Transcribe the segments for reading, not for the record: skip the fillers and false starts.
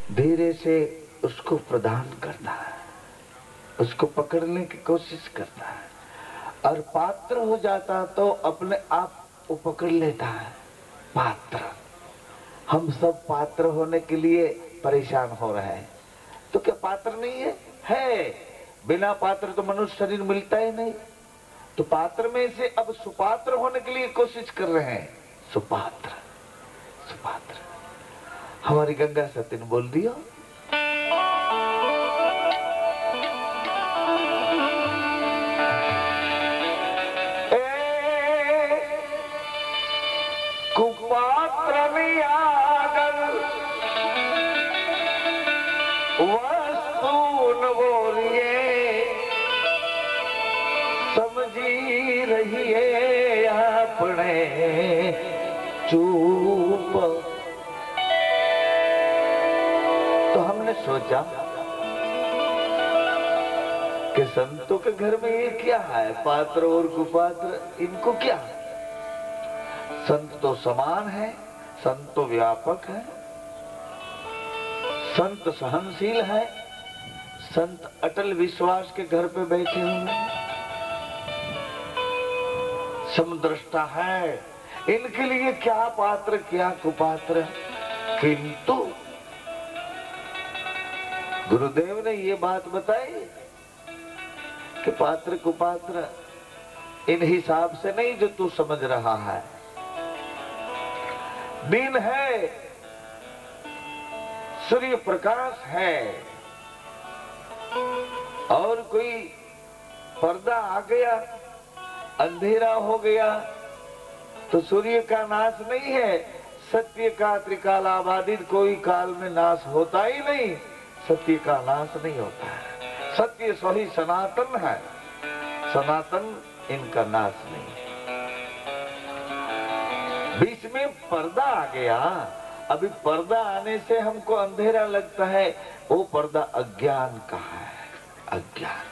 धीरे से उसको प्रदान करता है, उसको पकड़ने की कोशिश करता है, और पात्र हो जाता तो अपने आप वो पकड़ लेता है। पात्र, हम सब पात्र होने के लिए परेशान हो रहे हैं। तो क्या पात्र नहीं है? है। बिना पात्र तो मनुष्य शरीर मिलता ही नहीं। तो पात्र में से अब सुपात्र होने के लिए कोशिश कर रहे हैं। सुपात्र, सुपात्र। हमारी गंगा सती ने बोल दिया, कुपात्र वस्तु बोलिए, समझी रहिए अपने चूप। तो हमने सोचा कि संतों के घर में ये क्या है, पात्र और कुपात्र, इनको क्या है? संत तो समान है, संत तो व्यापक है, संत सहनशील है, संत अटल विश्वास के घर पे बैठे हुए हैं, समदृष्टा है। इनके लिए क्या पात्र क्या कुपात्र। किंतु गुरुदेव ने ये बात बताई कि पात्र कुपात्र इन हिसाब से नहीं जो तू समझ रहा है। दिन है, सूर्य प्रकाश है, और कोई पर्दा आ गया, अंधेरा हो गया, तो सूर्य का नाश नहीं है। सत्य का त्रिकालाबाधित कोई काल में नाश होता ही नहीं। सत्य का नाश नहीं होता है। सत्य सही सनातन है, सनातन इनका नाश नहीं है। बीच में पर्दा आ गया। अभी पर्दा आने से हमको अंधेरा लगता है, वो पर्दा अज्ञान का है, अज्ञान।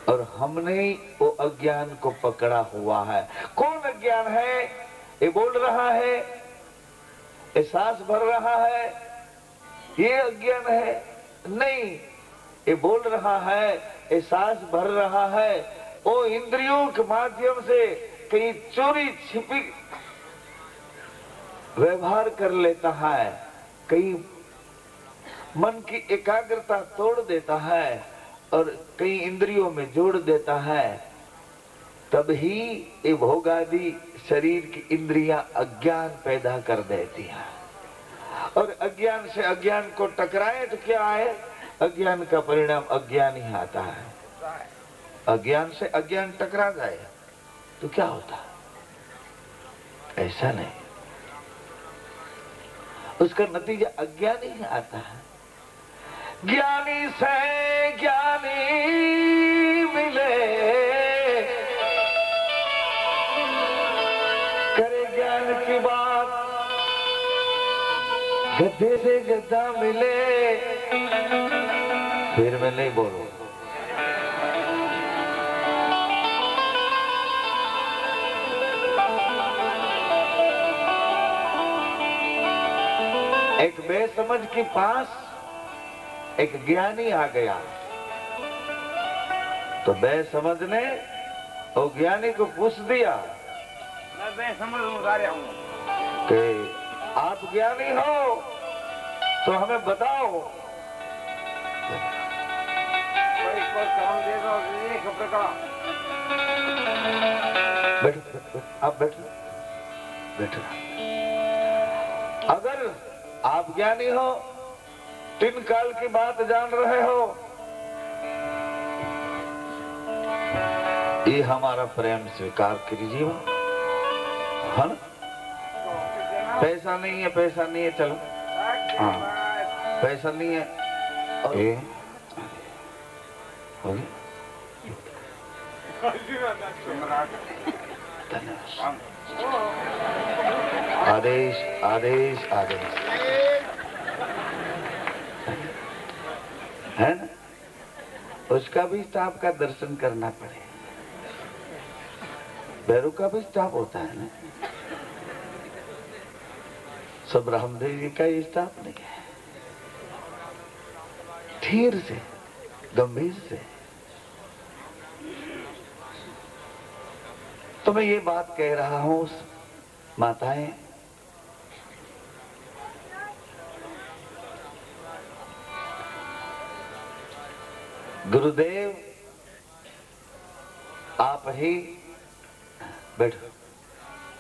और हमने वो अज्ञान को पकड़ा हुआ है। कौन अज्ञान है? ये बोल रहा है, ये सांस भर रहा है, ये अज्ञान है? नहीं, ये बोल रहा है, ये सांस भर रहा है, वो इंद्रियों के माध्यम से कहीं चोरी छिपी व्यवहार कर लेता है, कहीं मन की एकाग्रता तोड़ देता है और कई इंद्रियों में जोड़ देता है। तब ही ये भोगादि शरीर की इंद्रियां अज्ञान पैदा कर देती हैं। और अज्ञान से अज्ञान को टकराए तो क्या आए? अज्ञान का परिणाम अज्ञान ही आता है। अज्ञान से अज्ञान टकरा जाए तो क्या होता है? ऐसा नहीं, उसका नतीजा अज्ञान ही आता है। ज्ञानी से ज्ञानी मिले, करे ज्ञान की बात, गधे से गधा मिले। फिर मैं नहीं बोलूं। एक बेसमझ के पास एक ज्ञानी आ गया, तो बेसमझ ने वो ज्ञानी को पूछ दिया, मैं बेसमझ हूँ कि आप ज्ञानी हो तो हमें बताओ। बैठो, आप बैठो, बैठो। अगर आप ज्ञानी हो, 3 काल की बात जान रहे हो, ये हमारा प्रेम स्वीकार कीजिए। है ना? पैसा नहीं है, पैसा नहीं है, चलो। हाँ, पैसा नहीं है। और ये हो गया। आदेश, आदेश, आदेश, है ना? उसका भी स्टाफ का दर्शन करना पड़े। भैरू का भी स्टाफ होता है ना, सब रामदेव जी का ही स्टाफ नहीं है। धीर से, गंभीर से। तो मैं ये बात कह रहा हूं माताएं, गुरुदेव आप ही बैठो,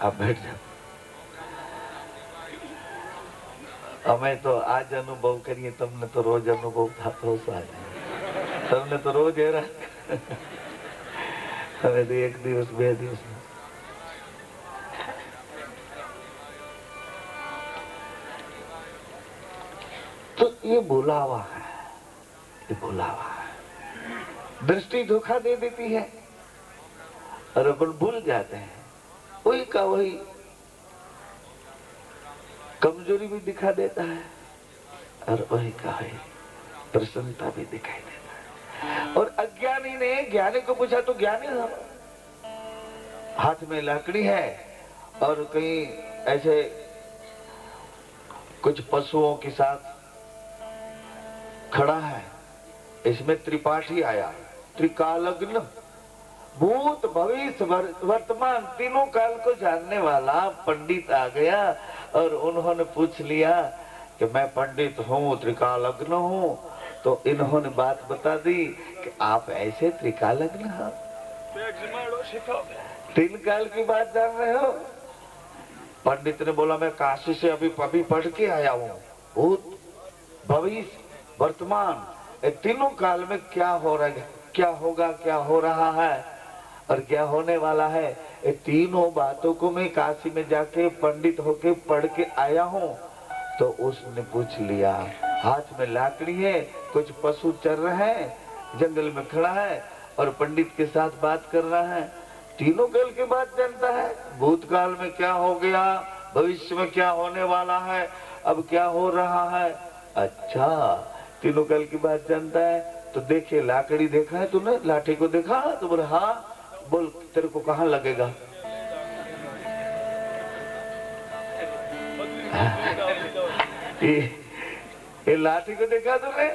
आप बैठ जाओ। हमें तो आज अनुभव करिए, तुमने तो रोज अनुभव था तो आज तुमने तो रोज है रहा। हमें तो एक दिवस बे दिवस। तो ये बुलावा है, ये बुलावा है। दृष्टि धोखा दे देती है और अपन भूल जाते हैं, वही का वही कमजोरी भी दिखा देता है और वही का वही प्रसन्नता भी दिखाई देता है। और अज्ञानी ने ज्ञानी को पूछा तो ज्ञानी हाथ में लकड़ी है और कहीं ऐसे कुछ पशुओं के साथ खड़ा है, इसमें त्रिपाठी आया, त्रिकालग्न, भूत भविष्य वर्तमान तीनों काल को जानने वाला पंडित आ गया और उन्होंने पूछ लिया कि मैं पंडित हूँ, त्रिकालग्न हूँ। तो इन्होंने बात बता दी कि आप ऐसे त्रिकालग्न हो, 3 काल की बात जान रहे हो। पंडित ने बोला मैं काशी से अभी पढ़ के आया हूँ, भूत भविष्य वर्तमान ये तीनों काल में क्या हो रहा है, क्या होगा, क्या हो रहा है और क्या होने वाला है, ये तीनों बातों को मैं काशी में जाके पंडित होके पढ़ के आया हूँ। तो उसने पूछ लिया, हाथ में लाकड़ी है, कुछ पशु चर रहे हैं, जंगल में खड़ा है और पंडित के साथ बात कर रहा है, तीनों काल की बात जानता है, भूतकाल में क्या हो गया, भविष्य में क्या होने वाला है, अब क्या हो रहा है। अच्छा, तीनों काल की बात जानता है। तो देखिए लाकड़ी देखा है तूने, लाठी को देखा? तो बोले हाँ। बोल तेरे को कहाँ लगेगा? ये लाठी को देखा तूने,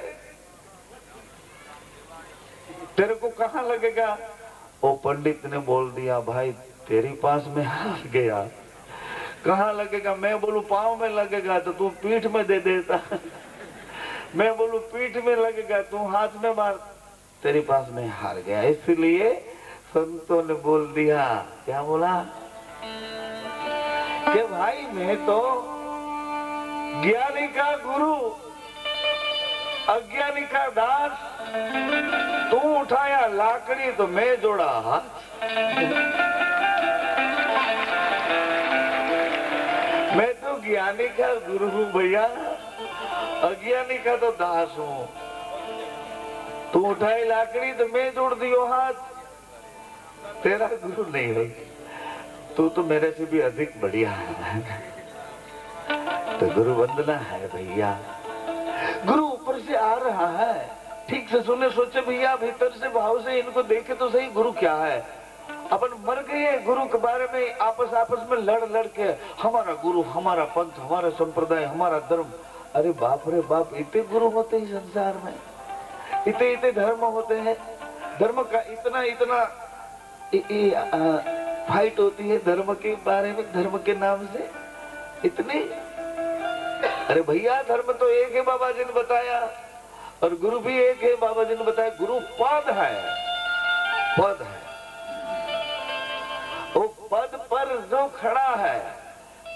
तेरे को कहाँ लगेगा? वो पंडित ने बोल दिया भाई तेरे पास में हाथ गया, कहाँ लगेगा? मैं बोलूं पाँव में लगेगा तो तू पीठ में दे देता। मैं बोलूं पीठ में लगेगा तू हाथ में मार, तेरे पास में हार गया। इसलिए संतों ने बोल दिया, क्या बोला कि भाई मैं तो ज्ञानी का गुरु, अज्ञानी का दास, तू उठाया लाकड़ी तो मैं जोड़ा हाथ। मैं तो ज्ञानी का गुरु हूँ भैया, अज्ञानी का तो दास हूँ। तू उठाई लाकड़ी तो मैं जोड़ दियो हाथ, तेरा गुरु नहीं है, तू तो मेरे से भी अधिक बढ़िया है। तो गुरु वंदना है भैया, गुरु ऊपर से आ रहा है, ठीक से सुने सोचे भैया, भीतर से भाव से इनको देखे तो सही गुरु क्या है। अपन मर गए गुरु के बारे में आपस में लड़ के, हमारा गुरु, हमारा पंथ, हमारा संप्रदाय, हमारा धर्म। अरे बाप रे बाप, इतने गुरु होते हैं संसार में, इतने धर्म होते हैं, धर्म का इतना फाइट होती है धर्म के बारे में, धर्म के नाम से इतने। अरे भैया धर्म तो एक है, बाबा जी ने बताया, और गुरु भी एक है, बाबा जी ने बताया। गुरु पद है, पद है, वो पद पर जो खड़ा है,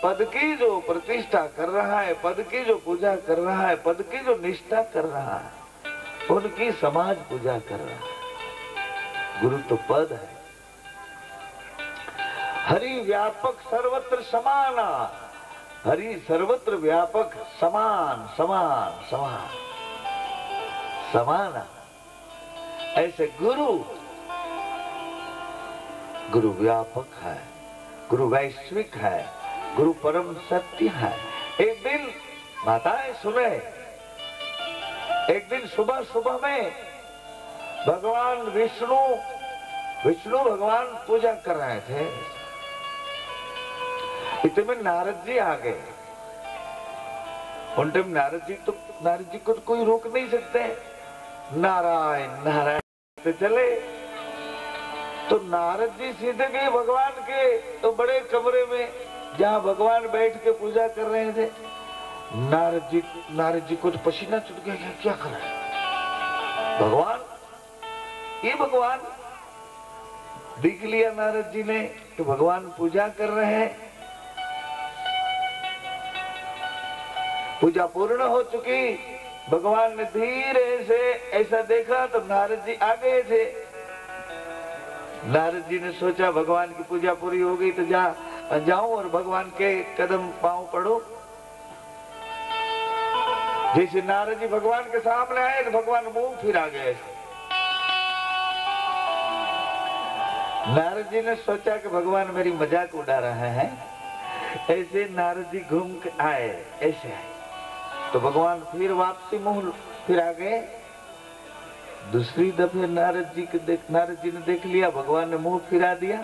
पद की जो प्रतिष्ठा कर रहा है, पद की जो पूजा कर रहा है, पद की जो निष्ठा कर रहा है, उनकी समाज पूजा कर रहा है। गुरु तो पद है। हरि व्यापक सर्वत्र समाना, हरि सर्वत्र व्यापक, समान समान समान समाना। ऐसे गुरु, गुरु व्यापक है, गुरु वैश्विक है, गुरु परम सत्य है। एक दिन माताएं सुने, एक दिन सुबह सुबह में भगवान विष्णु भगवान पूजा कर रहे थे, इतने में नारद जी आ गए। उन टाइम नारद जी को तो कोई रोक नहीं सकते, नारायण नारायण से चले तो नारद जी सीधे गए भगवान के तो बड़े कमरे में जहाँ भगवान बैठ के पूजा कर रहे थे। नारद जी को तो पसीना छूट गया, क्या कर रहे हैं भगवान, ये भगवान देख लिया नारद जी ने कि भगवान पूजा कर रहे हैं। पूजा पूर्ण हो चुकी, भगवान ने धीरे से ऐसा देखा तो नारद जी आ गए थे। नारद जी ने सोचा भगवान की पूजा पूरी हो गई तो जाऊं और भगवान के कदम पांव पड़ो। जैसे नारद जी भगवान के सामने आए तो भगवान मुंह फिरा गए। नारद जी ने सोचा कि भगवान मेरी मजाक उड़ा रहे हैं, ऐसे नारद जी घूम के आए, ऐसे आए तो भगवान फिर वापसी मुंह फिरा गए। दूसरी दफे नारद जी ने देख लिया, भगवान ने मुंह फिरा दिया।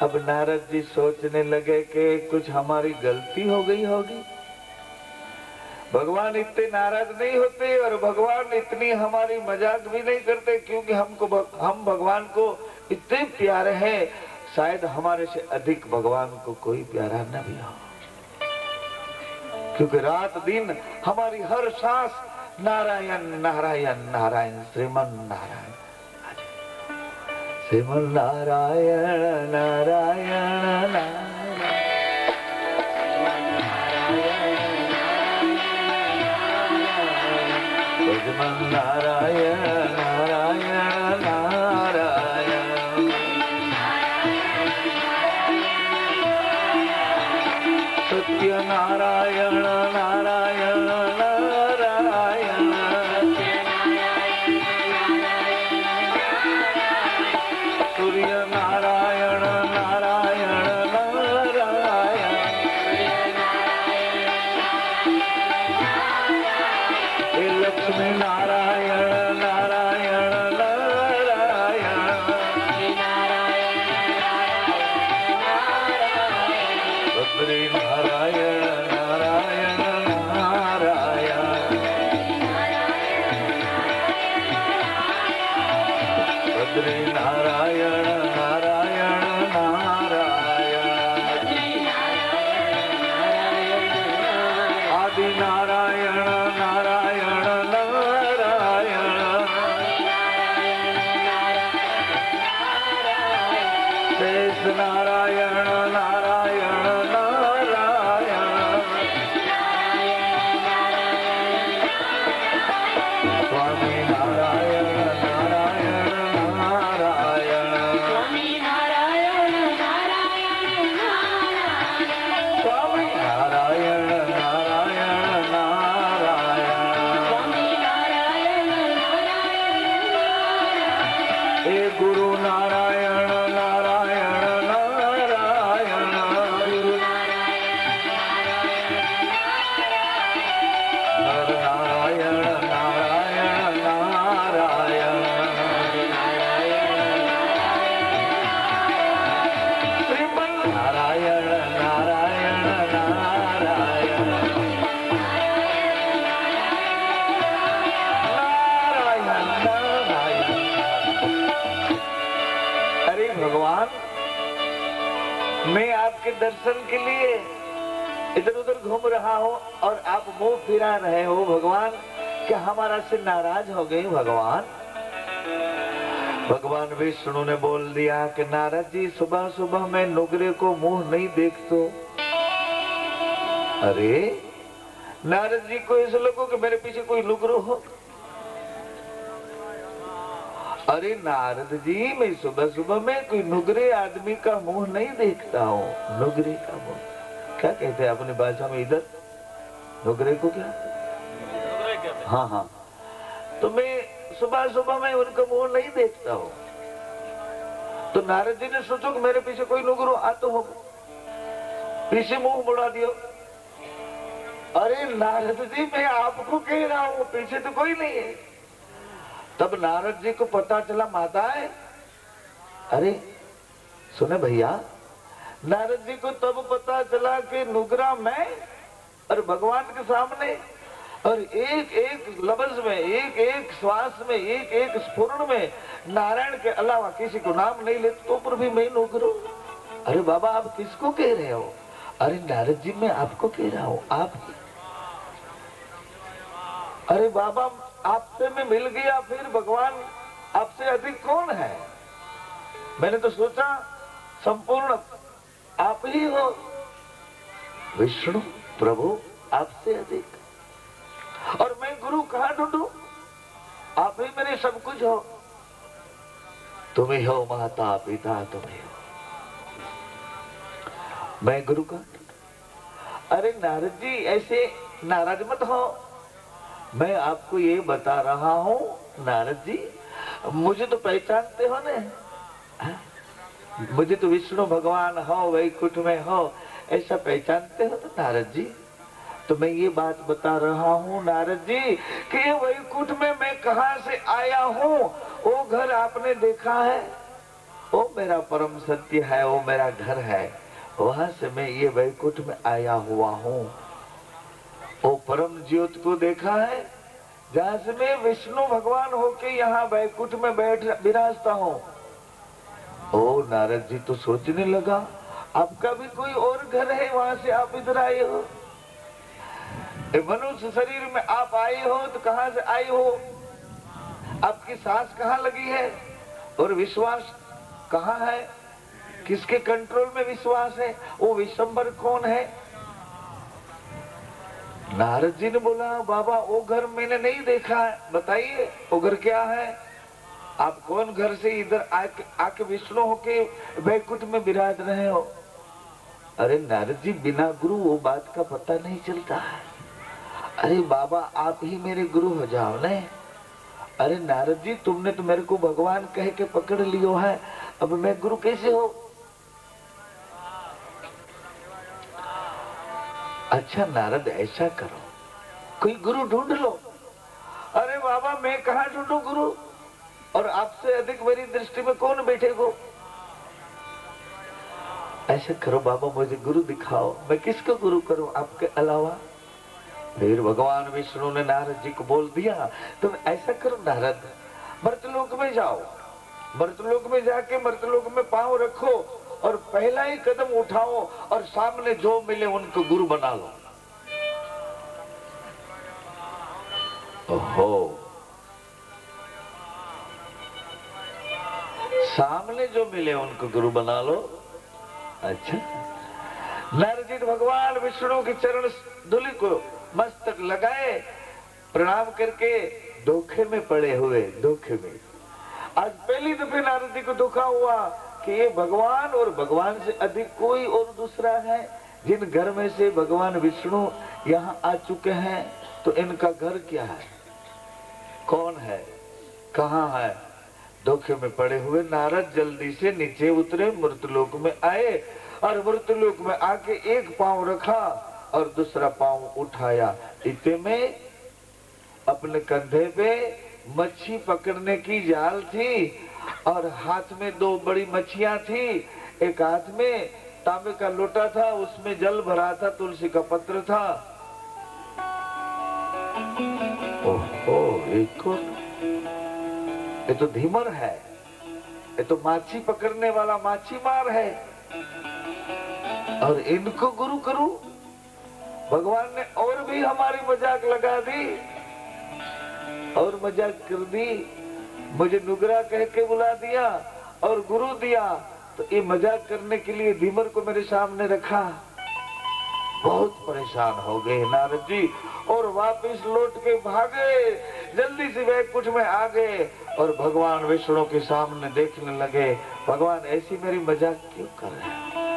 अब नारद जी सोचने लगे कि कुछ हमारी गलती हो गई होगी। भगवान इतने नाराज नहीं होते और भगवान इतनी हमारी मजाक भी नहीं करते, क्योंकि हम भगवान को इतने प्यारे हैं, शायद हमारे से अधिक भगवान को कोई प्यारा न भी हो, क्योंकि रात दिन हमारी हर सांस नारायण नारायण नारायण श्रीमन नारायण श्रीमन नारायण नारायण श्रीमन नारायण नारायण नारायण सत्य नारायण नारायण नारायण सूर्य नारायण नारायण नारायण लक्ष्मी नारायण नारायण नारायण बद्री नारायण नारायण नारायण बद्री नारायण नारायण नारायण आदि नारायण नारायण नारायण शेष नारायण नारायण नारायण स्वामी नारायण नारायण नारायण स्वामी नारायण नारायण नारायण हे गुरु नारायण नारायण नारायण नर नारायण नारायण नारायण श्रीमन नारायण नारायण नारायण नारायण नारायण। अरे भगवान, मैं आपके दर्शन के लिए इधर उधर घूम रहा हूँ और आप मुंह फिरा रहे हो भगवान, क्या हमारा से नाराज हो गए भगवान? भगवान विष्णु ने बोल दिया कि नारद जी सुबह सुबह मैं नुगरे को मुंह नहीं देखतो। अरे नारद जी को ऐसा लगो कि मेरे पीछे कोई नुगरो हो। अरे नारद जी, मैं सुबह सुबह में कोई नुगरे आदमी का मुंह नहीं देखता हूँ। नुगरे का मुंह क्या कहते हैं अपनी भाषा में इधर? नुगरे को क्या? हाँ हाँ, तो मैं सुबह सुबह में उनका मुंह नहीं देखता हूँ। तो नारद जी ने सोचो कि मेरे पीछे कोई नुगरो आतो हो, पीछे मुंह मुड़ा दियो। अरे नारद जी, मैं आपको कह रहा हूँ, पीछे तो कोई नहीं है। तब नारद जी को पता चला माता है। अरे सुने भैया, नारद जी को तब पता चला कि नुगरा मैं और भगवान के सामने। और एक एक लफ्ज में, एक एक श्वास में, एक एक स्फुरण में नारायण के अलावा किसी को नाम नहीं लेते तो पर भी मैं नो करूं। अरे बाबा आप किसको कह रहे हो? अरे नारद जी मैं आपको कह रहा हूं, आप। अरे बाबा आपसे मैं मिल गया, फिर भगवान आपसे अधिक कौन है? मैंने तो सोचा संपूर्ण आप ही हो। विष्णु प्रभु आपसे अधिक, और मैं गुरु कहां ढूंढूं? आप ही मेरे सब कुछ हो। तुम ही हो माता पिता, तुम ही हो, मैं गुरु का। अरे नारद जी ऐसे नाराज मत हो, मैं आपको ये बता रहा हूं। नारद जी मुझे तो पहचानते हो ना, मुझे तो विष्णु भगवान हो, वैकुंठ में हो, ऐसा पहचानते हो ना नारद जी। तो मैं ये बात बता रहा हूँ नारद जी कि वैकुंठ में मैं कहाँ से आया हूँ, वो घर आपने देखा है? वो मेरा परम सत्य है, वो मेरा घर है, वहां से मैं ये वैकुंठ में आया हुआ हूँ। वो परम ज्योत को देखा है जहाँ से मैं विष्णु भगवान होके यहाँ वैकुंठ में बैठ विराजता हूँ। ओ नारद जी तो सोचने लगा आपका भी कोई और घर है, वहां से आप इधर आए हो। मनुष्य शरीर में आप आए हो तो कहां से आए हो? आपकी सांस कहाँ लगी है और विश्वास कहाँ है? किसके कंट्रोल में विश्वास है? वो विश्वंभर कौन है? नारद जी ने बोला बाबा वो घर मैंने नहीं देखा है, बताइए वो घर क्या है? आप कौन घर से इधर आके विष्णु होके वैकुंठ में विराज रहे हो? अरे नारद जी बिना गुरु वो बात का पता नहीं चलता है। अरे बाबा आप ही मेरे गुरु हो जाओ ने। अरे नारद जी तुमने तो मेरे को भगवान कह के पकड़ लियो है, अब मैं गुरु कैसे हो? अच्छा नारद ऐसा करो कोई गुरु ढूंढ लो। अरे बाबा मैं कहाँ ढूंढू गुरु, और आपसे अधिक मेरी दृष्टि में कौन बैठेगो? ऐसा करो बाबा मुझे गुरु दिखाओ, मैं किसको गुरु करूं आपके अलावा? फिर भगवान विष्णु ने नारद जी को बोल दिया तुम ऐसा करो नारद, मर्तलोक में जाओ, मर्तलोक में जाके मर्तलोक में पांव रखो और पहला ही कदम उठाओ और सामने जो मिले उनको गुरु बना लो। ओहो, सामने जो मिले उनको गुरु बना लो। अच्छा नारद जी भगवान विष्णु के चरण धूलि को मस्तक लगाए, प्रणाम करके धोखे में पड़े हुए, धोखे में। आज पहली दफे नारद जी को धोखा हुआ कि ये भगवान और भगवान से अधिक कोई और दूसरा है। जिन घर में से भगवान विष्णु यहाँ आ चुके हैं तो इनका घर क्या है, कौन है, कहाँ है? धोखे में पड़े हुए नारद जल्दी से नीचे उतरे, मृतलोक में आए और मृतलोक में आके एक पांव रखा और दूसरा पांव उठाया। इतने में अपने कंधे पे मच्छी पकड़ने की जाल थी और हाथ में दो बड़ी मच्छियां थी। एक हाथ में तांबे का लोटा था, उसमें जल भरा था, तुलसी का पत्र था। ओहो एक ये तो धीमर है, ये तो माछी पकड़ने वाला माछी मार है, और इनको गुरु करूं? भगवान ने और भी हमारी मजाक लगा दी और मजाक कर दी, मुझे नुगरा कह के बुला दिया और गुरु दिया। तो ये मजाक करने के लिए धीमर को मेरे सामने रखा। बहुत परेशान हो गए नारद जी और वापस लौट के भागे, जल्दी से वैकुंठ में आ गए और भगवान विष्णु के सामने देखने लगे भगवान ऐसी मेरी मजाक क्यों कर रहे हैं?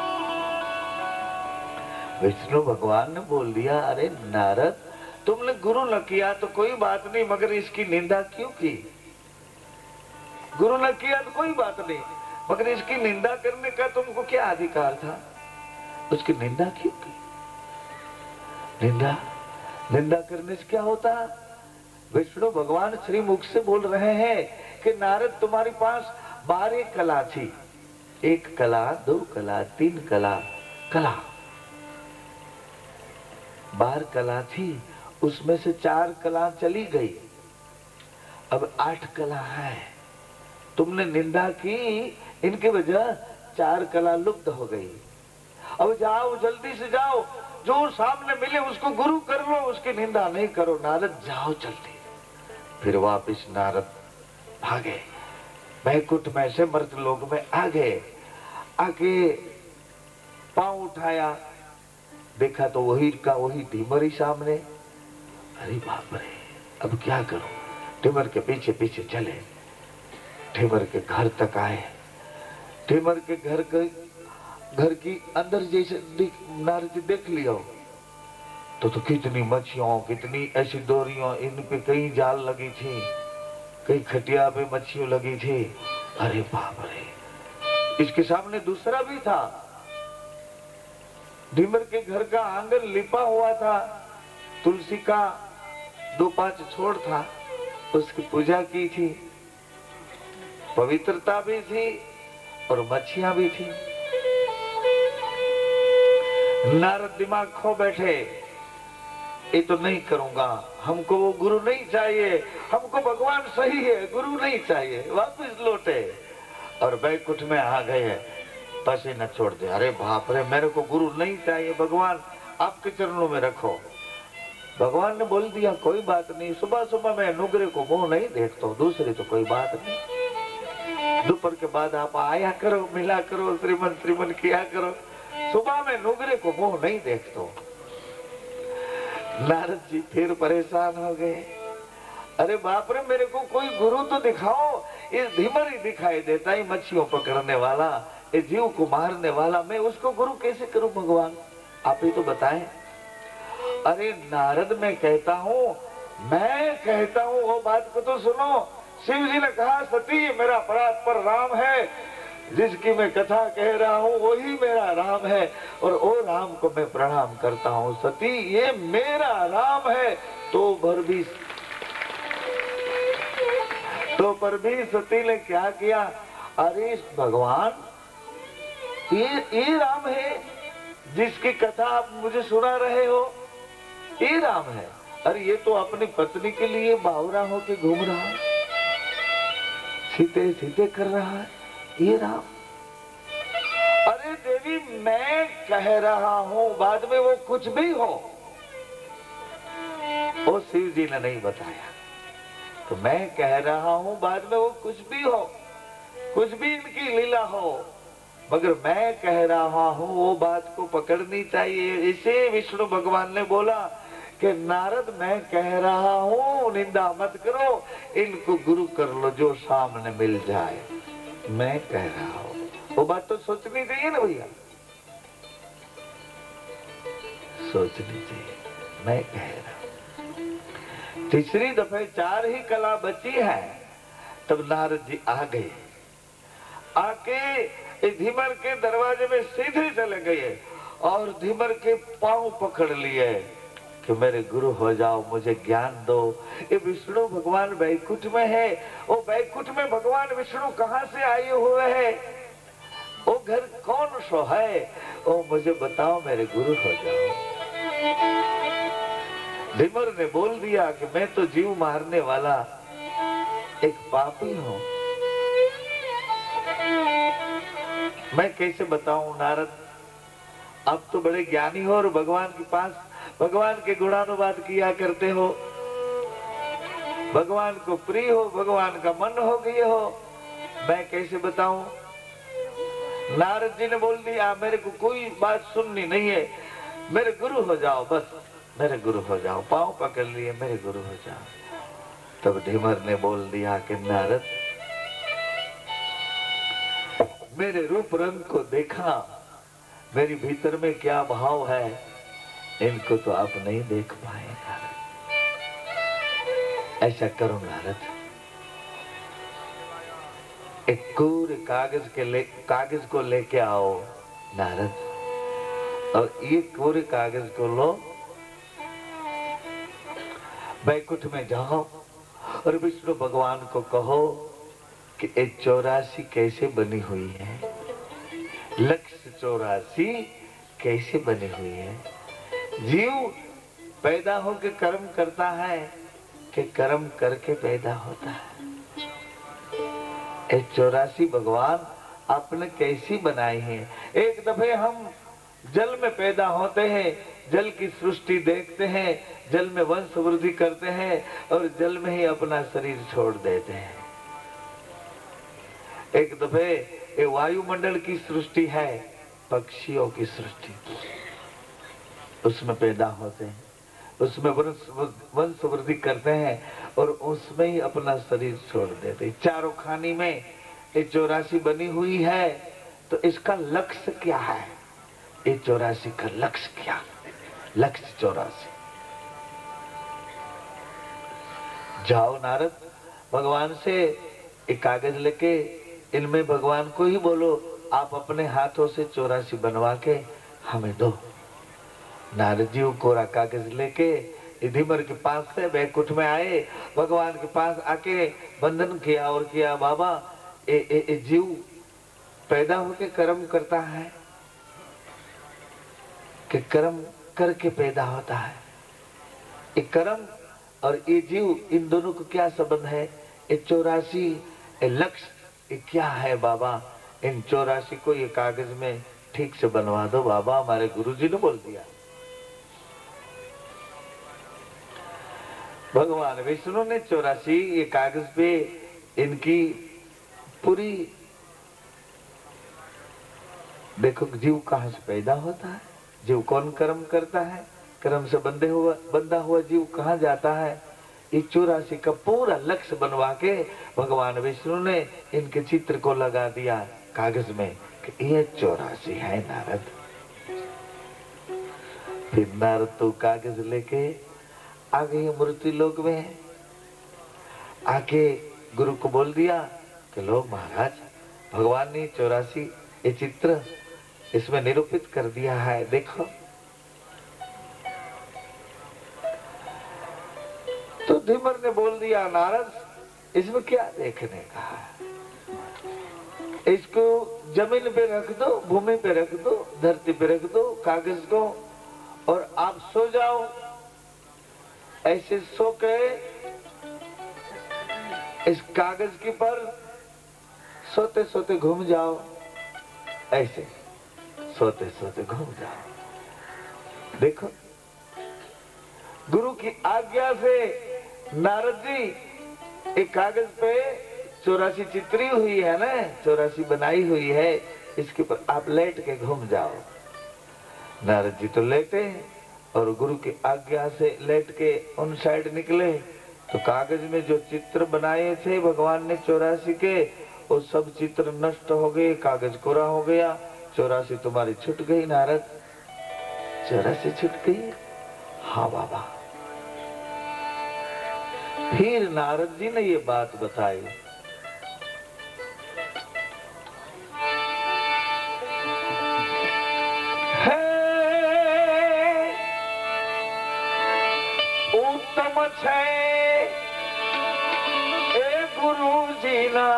विष्णु भगवान ने बोल दिया अरे नारद तुमने गुरु न किया तो कोई बात नहीं, मगर इसकी निंदा क्यों की? गुरु न किया तो कोई बात नहीं, मगर इसकी निंदा करने का तुमको क्या अधिकार था? उसकी निंदा क्यों की? निंदा करने से क्या होता? विष्णु भगवान श्री मुख से बोल रहे हैं कि नारद तुम्हारे पास 12 कला थी, 1 कला 2 कला 3 कला, 12 कला थी। उसमें से 4 कला चली गई, अब 8 कला है। तुमने निंदा की, इनकी वजह 4 कला लुप्त हो गई। अब जाओ, जल्दी से जाओ, जो सामने मिले उसको गुरु कर लो, उसकी निंदा नहीं करो। नारद जाओ जल्दी। फिर वापिस नारद भागे, बैकुंठ में से मर्तलोक में आ गए। आके पांव उठाया, देखा तो वही का वही ढीमर ही सामने। अरे बाप रे, अब क्या करूं? ढीमर के पीछे पीछे चले, ढीमर के घर तक आए। ढीमर के घर की अंदर जैसे नारद देख लिया तो कितनी मच्छियों, कितनी ऐसी डोरियों, इन पे कई जाल लगी थी, कई खटिया पे मच्छियों लगी थी। अरे बाप रे, इसके सामने दूसरा भी था। ढीमर के घर का आंगन लिपा हुआ था, तुलसी का 2-5 छोड़ था, उसकी पूजा की थी, पवित्रता भी थी और मच्छियां भी थी। नारद दिमाग खो बैठे, ये तो नहीं करूंगा, हमको वो गुरु नहीं चाहिए, हमको भगवान सही है, गुरु नहीं चाहिए। वापिस लौटे और बैकुंठ में आ गए, पसीना छोड़ दे। अरे बाप रे, मेरे को गुरु नहीं चाहिए, भगवान आपके चरणों में रखो। भगवान ने बोल दिया, कोई बात नहीं, सुबह सुबह मैं नुगरे को मुंह नहीं देखता हूँ, दूसरी तो कोई बात नहीं। दोपहर के बाद आप आया करो, मिला करो, श्रीमन किया करो, सुबह में नुगरे को मुंह नहीं देखता हूँ। नारद जी फिर परेशान हो गए। अरे बाप रे, मेरे को कोई गुरु तो दिखाओ। ये ढीमर ही दिखाई देता है, मच्छियों पकड़ने वाला, ये जीव को मारने वाला, मैं उसको गुरु कैसे करूं? भगवान आप ही तो बताएं। अरे नारद, मैं कहता हूँ वो बात को तो सुनो। शिव जी ने कहा, सती मेरा परात्पर राम है, जिसकी मैं कथा कह रहा हूँ वही मेरा राम है, और वो राम को मैं प्रणाम करता हूँ। सती ये मेरा राम है। तो पर भी सती ने क्या किया? अरे भगवान, ये राम है जिसकी कथा आप मुझे सुना रहे हो, ये राम है। अरे ये तो अपनी पत्नी के लिए बावरा होके घूम रहा है, सीते सीते कर रहा है, ये राम। अरे देवी, मैं कह रहा हूं, बाद में वो कुछ भी हो, वो शिव जी ने नहीं बताया, तो मैं कह रहा हूं बाद में वो कुछ भी हो, कुछ भी इनकी लीला हो, मगर मैं कह रहा हूं वो बात को पकड़नी चाहिए। इसे विष्णु भगवान ने बोला कि नारद, मैं कह रहा हूं, निंदा मत करो, इनको गुरु कर लो जो सामने मिल जाए। मैं कह रहा हूं, वो बात तो सोचनी चाहिए ना भैया, सोचनी चाहिए। मैं कह रहा हूं। तीसरी दफे 4 ही कला बची है, तब नारद जी आ गए। आके धीमर के दरवाजे में सीधे चले गए और धीमर के पांव पकड़ लिए कि मेरे गुरु हो जाओ, मुझे ज्ञान दो। ये विष्णु भगवान बैकुंठ में है, वो बैकुंठ में भगवान विष्णु कहाँ से आए हुए हैं, वो घर कौन सो है, वो मुझे बताओ, मेरे गुरु हो जाओ। धीमर ने बोल दिया कि मैं तो जीव मारने वाला एक पापी हूँ, मैं कैसे बताऊं नारद, आप तो बड़े ज्ञानी हो और भगवान के पास भगवान के गुणानुवाद किया करते हो, भगवान को प्रिय हो, भगवान का मन हो गए हो, मैं कैसे बताऊं? नारद जी ने बोल दिया, मेरे को कोई बात सुननी नहीं है, मेरे गुरु हो जाओ, बस मेरे गुरु हो जाओ। पांव पकड़ लिए, मेरे गुरु हो जाओ। तब धीमर ने बोल दिया कि नारद, मेरे रूप रंग को देखा, मेरी भीतर में क्या भाव है, इनको तो आप नहीं देख पाए नारद। ऐसा करो नारद, एक कोरे कागज को लेके आओ नारद, और ये कोरे कागज को लो, बैकुंठ में जाओ और विष्णु भगवान को कहो कि 84 कैसे बनी हुई है, लक्ष्य 84 कैसे बनी हुई है। जीव पैदा होके कर्म करता है कि कर्म करके पैदा होता है? 84 भगवान आपने कैसी बनाई है। एक दफे हम जल में पैदा होते हैं, जल की सृष्टि देखते हैं, जल में वंश वृद्धि करते हैं और जल में ही अपना शरीर छोड़ देते हैं। एक दफे ये वायुमंडल की सृष्टि है, पक्षियों की सृष्टि, उसमें पैदा होते हैं, उसमें वंश वृद्धि करते हैं और उसमें ही अपना शरीर छोड़ देते हैं। चारों खानी में ये 84 बनी हुई है, तो इसका लक्ष्य क्या है? ये 84 का लक्ष्य क्या? लक्ष्य 84। जाओ नारद, भगवान से एक कागज लेके इनमें भगवान को ही बोलो, आप अपने हाथों से 84 बनवा के हमें दो। नारद जी कोरा कागज लेके धीमर के पास से बैकुंठ में आए, भगवान के पास आके बंधन किया और किया, बाबा ए जीव पैदा होके कर्म करता है कि कर्म करके पैदा होता है? ये कर्म और ये जीव, इन दोनों को क्या संबंध है? ये 84 लक्ष्य ये क्या है बाबा? इन 84 को ये कागज में ठीक से बनवा दो बाबा, हमारे गुरुजी ने बोल दिया। भगवान विष्णु ने 84 ये कागज पे इनकी पूरी, देखो जीव कहां से पैदा होता है, जीव कौन कर्म करता है, कर्म से बंधा हुआ जीव कहां जाता है, ये 84 का पूरा लक्ष्य बनवा के भगवान विष्णु ने इनके चित्र को लगा दिया कागज में कि ये 84 है नारद। फिर नारद तो कागज लेके आ गए मूर्ति लोक में, आके गुरु को बोल दिया कि लो महाराज, भगवान ने 84 ये चित्र इसमें निरूपित कर दिया है, देखो। तो धीमर ने बोल दिया, नारद इसमें क्या देखने का है, इसको जमीन पे रख दो, भूमि पे रख दो, धरती पे रख दो कागज को, और आप सो जाओ। ऐसे सो के इस कागज के पर सोते सोते घूम जाओ, ऐसे सोते सोते घूम जाओ। देखो गुरु की आज्ञा से नारद जी एक कागज पे 84 चित्री हुई है ना, 84 बनाई हुई है, इसके ऊपर आप लेट के घूम जाओ। नारद जी तो लेटे और गुरु की आज्ञा से लेट के उन साइड निकले, तो कागज में जो चित्र बनाए थे भगवान ने 84 के, वो सब चित्र नष्ट हो गए, कागज कोरा हो गया। 84 तुम्हारी छूट गई नारद, 84 छूट गई। हाँ बाबा। फिर नारद जी ने ये बात बताई, उत्तम छे ए गुरुजी ना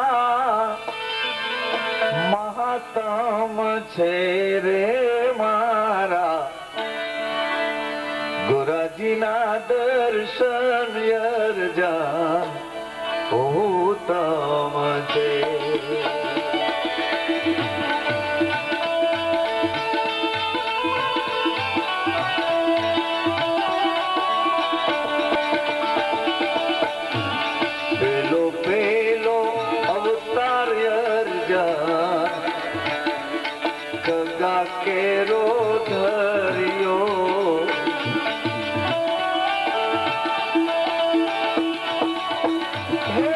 महात्म छे रे मारा, गुरुजी ना दर्शन यरजान उत्तम छे। केरो धरियो हे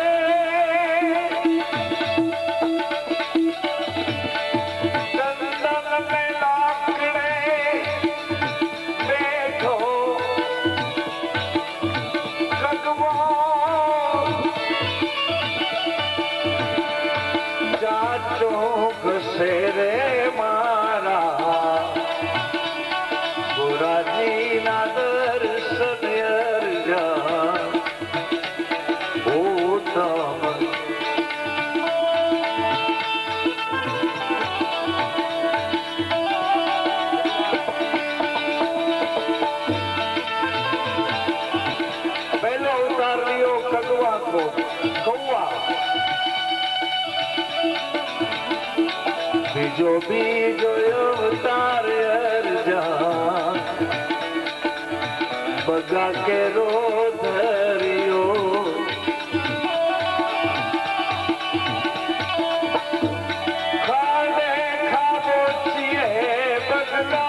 वो कौआ बीजो बीजो अवतार अर्जान बगा के रो धरियो खाने खाबो छिए बगला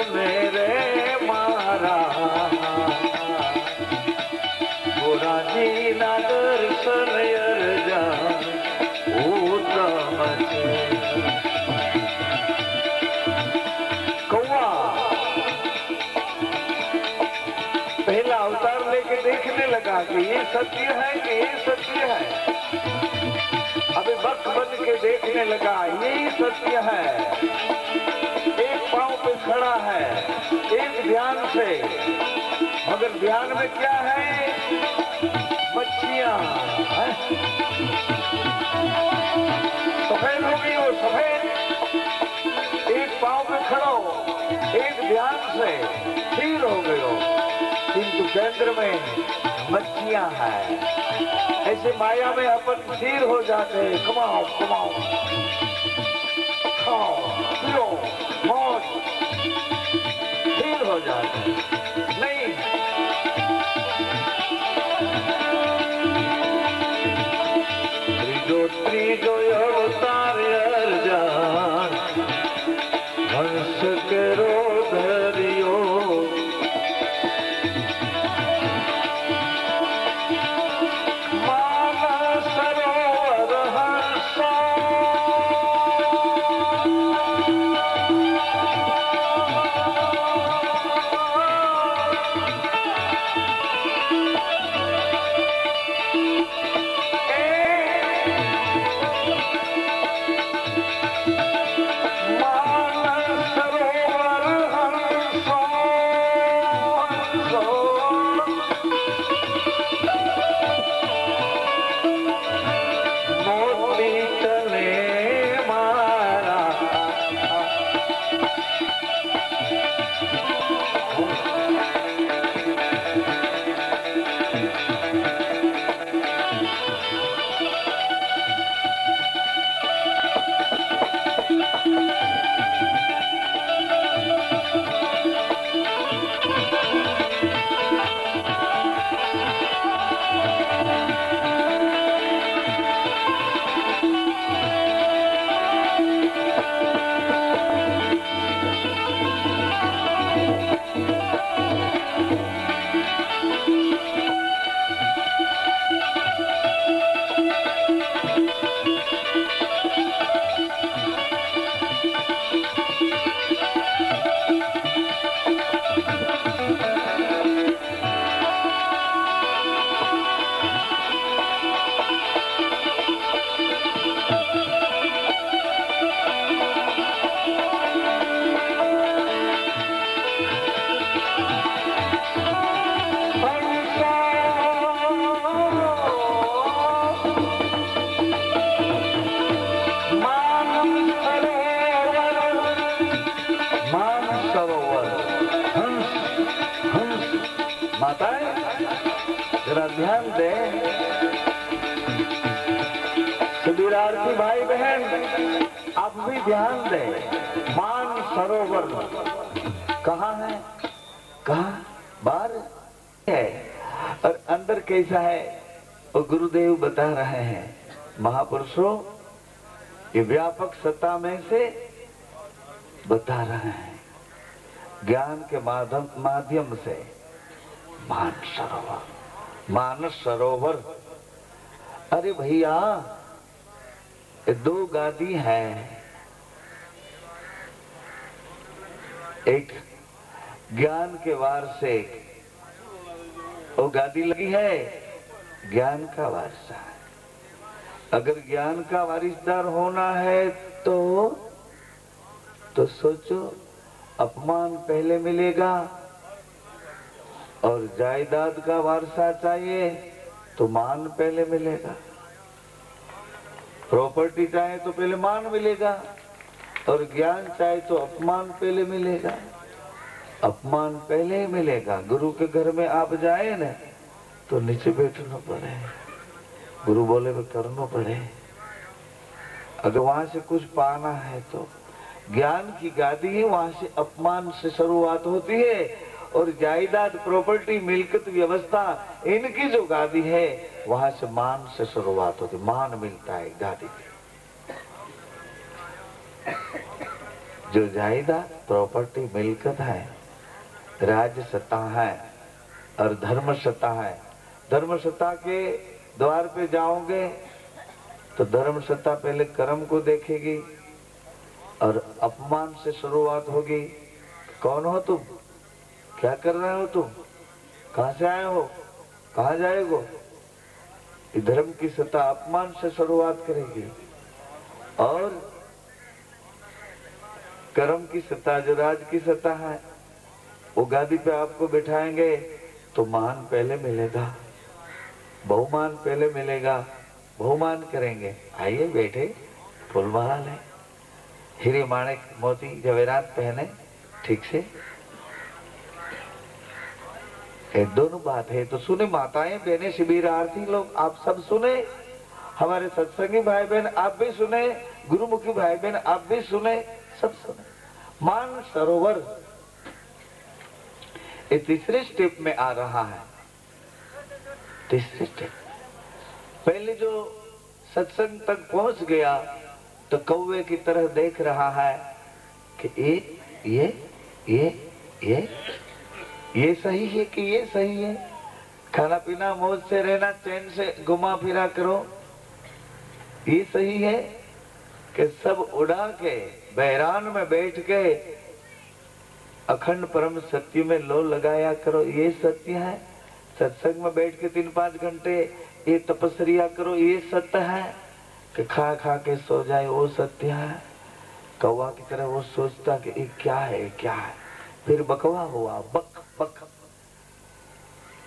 मेरे मारा बुरा जी ना दर्शन अर्जा कौआ पहला अवतार लेके देखने लगा कि ये सत्य है कि ये सत्य है। अभी वक्त बन के देखने लगा यही सत्य है। पांव पे खड़ा है एक ध्यान से, मगर ध्यान में क्या है? मच्छियां है। सफेद हो गई वो सफेद, एक पांव पे खड़ा हो एक ध्यान से स्थिर हो गई हो, किंतु केंद्र में मच्छियां है। ऐसे माया में अपन स्थिर हो जाते हैं। कमाओ कमाओ खाओ पियो मौज स्थिर हो जाते नहीं। त्रिजो त्रिजो अवतार अर्जान हंस के रो धरियो मानस सरोवर हंसो जरा ध्यान दे सुबीरार्थी भाई बहन, आप भी ध्यान दे। मान सरोवर कहाँ है? कहाँ? बाहर है। और अंदर कैसा है वो गुरुदेव बता रहे हैं। महापुरुषों ये व्यापक सत्ता में से बता रहे हैं ज्ञान के माध्यम से। मान सरोवर, मानस सरोवर। अरे भैया दो गादी है, एक ज्ञान के वार से वो गादी लगी है, ज्ञान का वारसा है। अगर ज्ञान का वारिसदार होना है तो सोचो अपमान पहले मिलेगा और जायदाद का वारसा चाहिए तो मान पहले मिलेगा, प्रॉपर्टी चाहे तो पहले मान मिलेगा, और ज्ञान चाहे तो अपमान पहले मिलेगा। अपमान पहले ही मिलेगा। गुरु के घर में आप जाए ना तो नीचे बैठना पड़े, गुरु बोले वो करना पड़े। अगर वहां से कुछ पाना है तो ज्ञान की गादी है, वहां से अपमान से शुरुआत होती है, और जायदाद प्रॉपर्टी मिल्कियत व्यवस्था इनकी जो गादी है वहां से मान से शुरुआत होती, मान मिलता है गादी पे। जो जायदाद प्रॉपर्टी मिल्कियत है, राज्य सत्ता है और धर्म सत्ता है। धर्म सत्ता के द्वार पे जाओगे तो धर्म सत्ता पहले कर्म को देखेगी और अपमान से शुरुआत होगी। कौन हो तुम, क्या कर रहे हो तुम, कहां से आए हो, कहां जाएगो। धर्म की सत्ता अपमान से शुरुआत करेगी, और कर्म की सत्ता जो राज की सत्ता है वो गादी पे आपको बिठाएंगे तो मान पहले मिलेगा, बहुमान पहले मिलेगा। बहुमान करेंगे, आइए बैठे, फूलमाला लें, हीरे माणिक मोती जवेरात पहने, ठीक से। ये दोनों बात है तो सुने माताएं बहनें शिविरार्थी लोग, आप सब सुने, हमारे सत्संगी भाई बहन आप भी सुने, गुरुमुखी भाई बहन आप भी सुने, सब सुने। मान सरोवर ये तीसरे स्टेप में आ रहा है। तीसरे स्टेप पहले जो सत्संग तक पहुंच गया तो कौवे की तरह देख रहा है कि ये सही है कि ये सही है, खाना पीना मौज से रहना, चैन से घुमा फिरा करो, ये सही है कि सब उड़ा के बहरान में बैठ के अखंड परम सत्य में लो लगाया करो, ये सत्य है। सत्संग में बैठ के 3-5 घंटे ये तपस्या करो, ये सत्य है कि खा खा के सो जाए, वो सत्य है। कौवा की तरह वो सोचता कि ये क्या है, ये क्या है, फिर बकवा हुआ, बक बक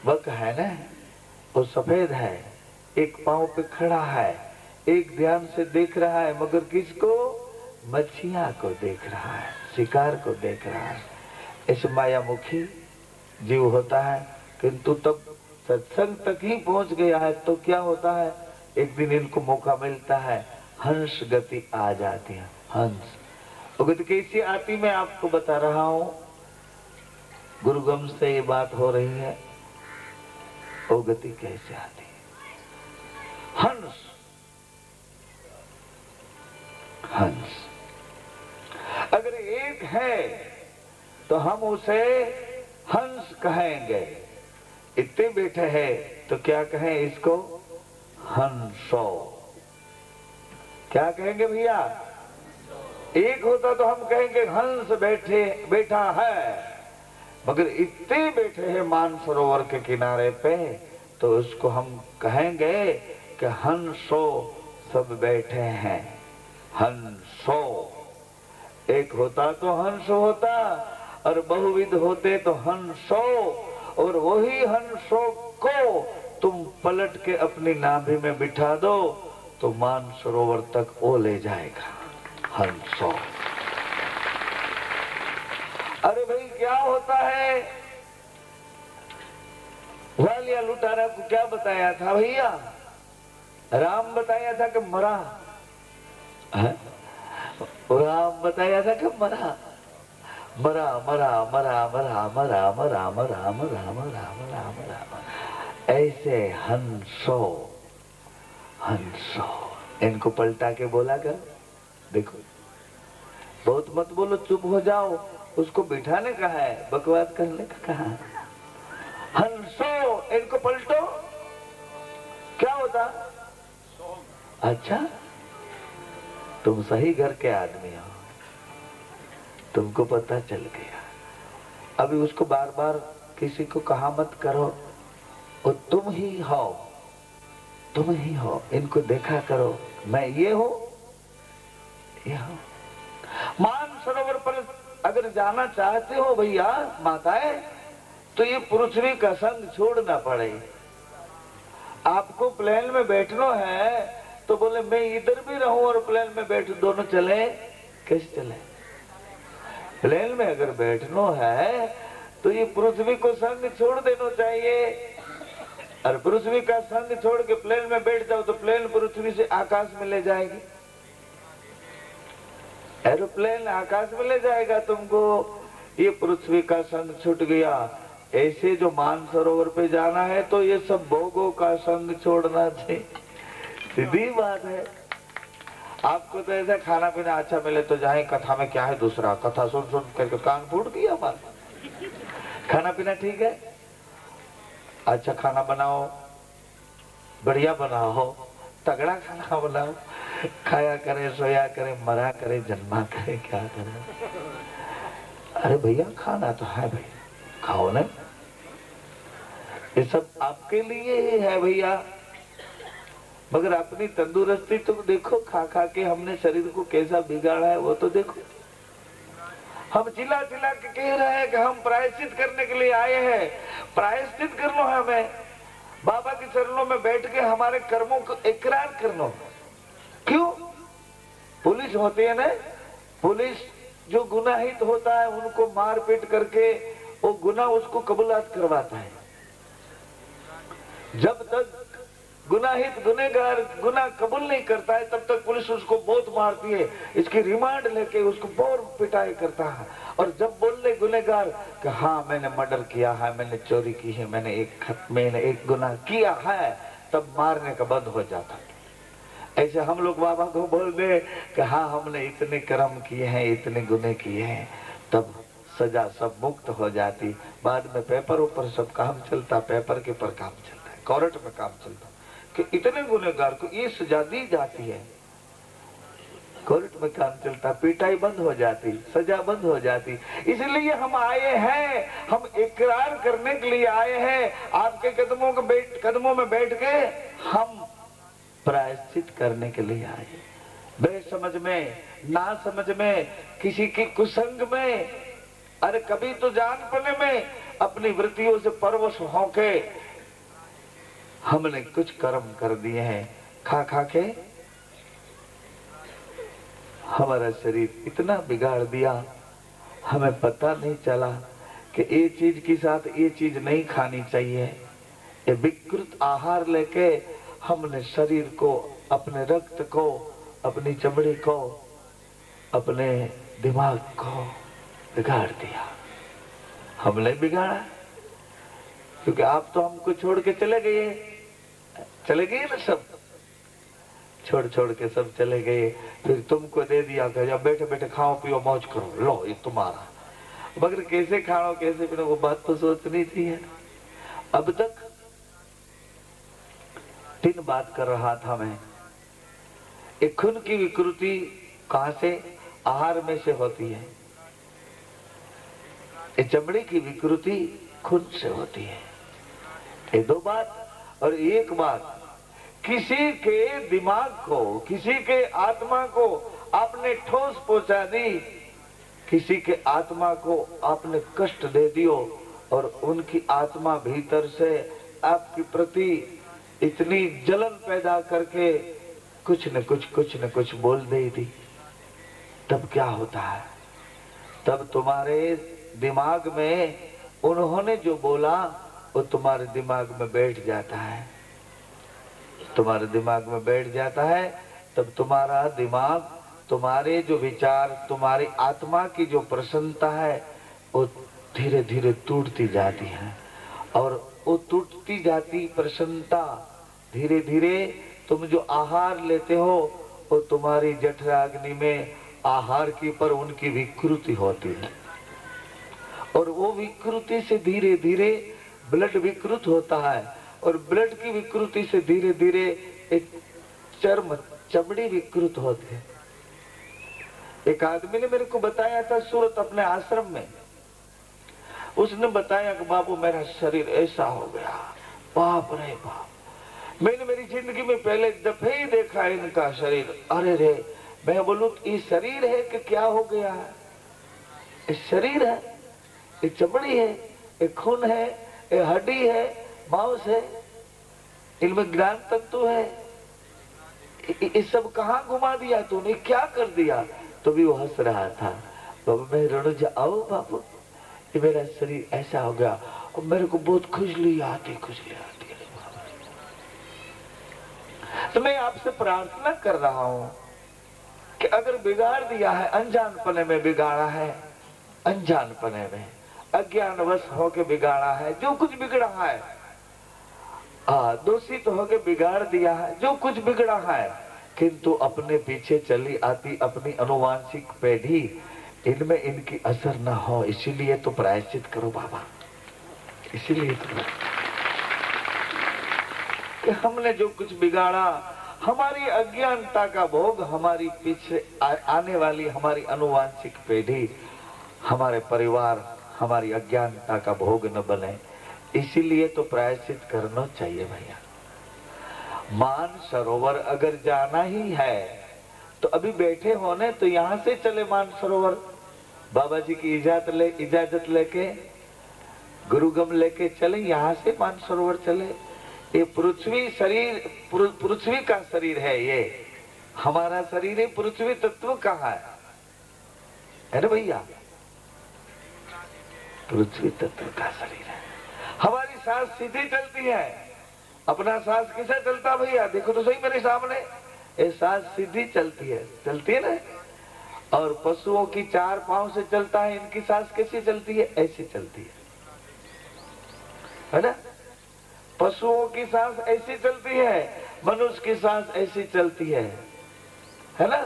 बक है ना, वो सफेद है, एक पांव पे खड़ा है, एक ध्यान से देख रहा है, मगर किसको, मच्छिया को देख रहा है, शिकार को देख रहा है। ऐसे मायामुखी जीव होता है, किंतु तब सत्संग तक ही पहुंच गया है तो क्या होता है, एक दिन इनको मौका मिलता है, हंस गति आ जाती है। हंस वो गति कैसी आती मैं आपको बता रहा हूं, गुरुगम से ये बात हो रही है। वो गति कैसे आती है, हंस हंस अगर एक है तो हम उसे हंस कहेंगे, इतने बैठे हैं तो क्या कहें इसको, हंसो। क्या कहेंगे भैया, एक होता तो हम कहेंगे हंस बैठा है, मगर इतने बैठे हैं मानसरोवर के किनारे पे तो उसको हम कहेंगे कि हंसो, सब बैठे हैं, हंसो। एक होता तो हंस होता, और बहुविध होते तो हंसो, और वही हंसो को तुम पलट के अपनी नाभि में बिठा दो तो मानसरोवर तक वो ले जाएगा, हंसो। अरे भाई क्या होता है, वालिया लुटारा को क्या बताया था भैया, राम बताया था कि मरा है? राम बताया था कि मरा, मरा मरा मरा मरा मरा मरा मरा मरा मरा मरा मरा। ऐसे हंसो हंसो, इनको पलटा के बोला कर, देखो बहुत मत बोलो, चुप हो जाओ, उसको बिठाने का है, बकवास करने का कहा। हंसो, इनको पलटो, क्या होता, अच्छा तुम सही घर के आदमी हो, तुमको पता चल गया। अभी उसको बार बार किसी को कहा मत करो, वो तुम ही हो, तुम ही हो, इनको देखा करो, मैं ये हूं, ये हूं। मान सरोवर पर अगर जाना चाहते हो भैया माताएं, तो ये पृथ्वी का संग छोड़ना पड़े। आपको प्लेन में बैठना है तो बोले मैं इधर भी रहूं और प्लेन में बैठूं, दोनों चले? कैसे चले? प्लेन में अगर बैठना है तो ये पृथ्वी को संग छोड़ देना चाहिए। और पृथ्वी का संग छोड़ के प्लेन में बैठ जाओ तो प्लेन पृथ्वी से आकाश में ले जाएगी, एरोप्लेन आकाश में ले जाएगा तुमको। ये पृथ्वी का संग छूट गया। ऐसे जो मानसरोवर पे जाना है तो ये सब भोगों का संग छोड़ना चाहिए, सीधी बात है। आपको तो ऐसा खाना पीना अच्छा मिले तो जाए, कथा में क्या है दूसरा, कथा सुन सुन करके कान फूट गया बात। खाना पीना ठीक है, अच्छा खाना बनाओ, बढ़िया बनाओ, तगड़ा खाना बनाओ, खाया करे, सोया करे, मरा करे, जन्मा करे, क्या करे। अरे भैया खाना तो है भाई, खाओ ना, ये सब आपके लिए ही है भैया। मगर अपनी तंदुरुस्ती तुम देखो, खा खा के हमने शरीर को कैसा बिगाड़ा है वो तो देखो। हम चिल्ला चिल्ला के कह रहे हैं कि हम प्रायश्चित करने के लिए आए हैं। प्रायश्चित करना है हमें, बाबा के चरणों में बैठ के हमारे कर्मों को इकरार करना। क्यों? पुलिस होती है ना, पुलिस जो गुनाहित होता है उनको मार पीट करके वो गुनाह उसको कबूलात करवाता है। जब तक गुनाहित गुनहगार गुनाह कबूल नहीं करता है तब तक पुलिस उसको बहुत मारती है, इसकी रिमांड लेके उसको बहुत पिटाई करता है। और जब बोल ले गुनहगार कि हाँ मैंने मर्डर किया है, मैंने चोरी की है, मैंने एक गुनाह किया है, तब मारने का बंद हो जाता है। ऐसे हम लोग बाबा को बोल दे कि हाँ हमने इतने कर्म किए हैं, इतने गुनाह किए हैं, तब सजा सब मुक्त हो जाती। बाद में पेपर ऊपर सब काम चलता, पेपर के पर काम चलता है, कोर्ट में काम चलता कि इतने गुनहगार को ये सजा दी जाती है, कोर्ट में काम चलता, पिटाई बंद हो जाती, सजा बंद हो जाती। इसलिए हम आए हैं, हम इकरार करने के लिए आए हैं। आपके कदमों में बैठ के हम प्रायश्चित करने के लिए आए। बेसमझ में, ना समझ में, किसी की कुसंग में, अरे कभी तो जानपने में अपनी वृत्तियों से परवश होके हमने कुछ कर्म कर दिए हैं। खा खा के हमारा शरीर इतना बिगाड़ दिया, हमें पता नहीं चला कि ये चीज के साथ ये चीज नहीं खानी चाहिए। ये विकृत आहार लेके हमने शरीर को, अपने रक्त को, अपनी चमड़ी को, अपने दिमाग को बिगाड़ दिया। हमने बिगाड़ा क्योंकि आप तो हमको छोड़ के चले गए ना, सब छोड़ के सब चले गए। फिर तुमको दे दिया कि जब बैठे बैठे खाओ पियो मौज करो, लो ये तुम्हारा। मगर कैसे खाओ कैसे पियो वो बात तो सोचनी थी है। अब तक 3 बात कर रहा था मैं। एक खून की विकृति कहां से? आहार में से होती है। एक चमड़ी की विकृति खून से होती है। ये 2 बात। और एक बात, किसी के दिमाग को, किसी के आत्मा को आपने ठोस पहुंचा दी, किसी के आत्मा को आपने कष्ट दे दियो और उनकी आत्मा भीतर से आपके प्रति इतनी जलन पैदा करके कुछ न कुछ बोल दे दी, तब क्या होता है? तब तुम्हारे दिमाग में उन्होंने जो बोला वो तुम्हारे दिमाग में बैठ जाता है, तुम्हारे दिमाग में बैठ जाता है। तब तुम्हारा दिमाग, तुम्हारे जो विचार, तुम्हारी आत्मा की जो प्रसन्नता है वो धीरे धीरे टूटती जाती है। और वो टूटती जाती प्रसन्नता धीरे धीरे तुम जो आहार लेते हो वो तुम्हारी जठराग्नि में आहार की पर उनकी विकृति होती है। और वो विकृति से धीरे धीरे ब्लड विकृत होता है और ब्लड की विकृति से धीरे धीरे एक चमड़ी विकृत होती है। एक आदमी ने मेरे को बताया था सूरत अपने आश्रम में, उसने बताया कि बाबू मेरा शरीर ऐसा हो गया, बाप रे बाप, मैंने मेरी जिंदगी में पहले दफे ही देखा है इनका शरीर। अरे रे, मैं बोलूं ये शरीर है कि क्या हो गया है? ये शरीर है, ये चमड़ी है, ये खून है, ये हड्डी है, मांस है, इनमें ज्ञान तत्व है, ये सब कहाँ घुमा दिया तूने, क्या कर दिया? तो भी वो हंस रहा था। बाबा मैं रणुजा आओ बाबू, ये मेरा शरीर ऐसा हो गया और मेरे को बहुत खुजली आती है। तो मैं आपसे प्रार्थना कर रहा हूं कि अगर बिगाड़ दिया है, अनजानपने में बिगाड़ा है, अनजानपने में अज्ञानवश होके बिगाड़ा है, जो कुछ बिगड़ा है, दूषित होके बिगाड़ दिया है, जो कुछ बिगड़ा है, किंतु अपने पीछे चली आती अपनी अनुवांशिक पीढ़ी, इनमें इनकी असर न हो, इसीलिए तो प्रायश्चित करो बाबा। इसीलिए तो कि हमने जो कुछ बिगाड़ा, हमारी अज्ञानता का भोग हमारी पीछे आने वाली हमारी अनुवांशिक पीढ़ी, हमारे परिवार हमारी अज्ञानता का भोग न बने, इसीलिए तो प्रायश्चित करना चाहिए भैया। मान सरोवर अगर जाना ही है तो अभी बैठे होने तो यहाँ से चले मान सरोवर, बाबा जी की इजाजत लेके गुरुगम लेके चले, यहाँ से मान सरोवर चले। ये पृथ्वी शरीर, पृथ्वी का शरीर है, ये हमारा शरीर है, पृथ्वी तत्व कहाँ है ना भैया? पृथ्वी तत्व का शरीर है। हमारी सांस सीधी चलती है, अपना सांस किसे चलता भैया? देखो तो सही मेरे सामने, ये सांस सीधी चलती है ना। और पशुओं की 4 पांव से चलता है, इनकी सांस कैसी चलती है? ऐसी चलती है ना। पशुओं की सांस ऐसी चलती है, मनुष्य की सांस ऐसी चलती है ना।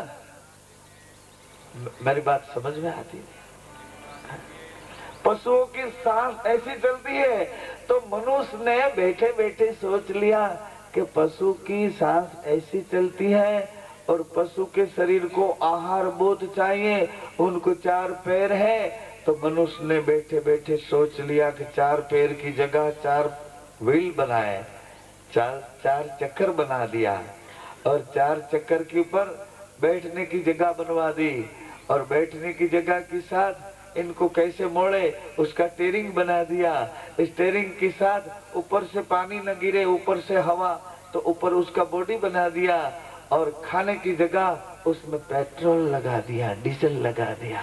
मेरी बात समझ में आती है? पशुओं की सांस ऐसी चलती है, तो मनुष्य ने बैठे बैठे सोच लिया कि पशु की सांस ऐसी चलती है और पशु के शरीर को आहार बहुत चाहिए, उनको 4 पैर है, तो मनुष्य ने बैठे बैठे सोच लिया कि 4 पैर की जगह 4 व्हील बनाए, 4 चक्कर बना दिया और 4 चक्कर के ऊपर बैठने की जगह बनवा दी, और बैठने की जगह के साथ इनको कैसे मोड़े उसका टेयरिंग बना दिया। स्टीयरिंग के साथ ऊपर से पानी न गिरे, ऊपर से हवा, तो ऊपर उसका बॉडी बना दिया, और खाने की जगह उसमें पेट्रोल लगा दिया, डीजल लगा दिया।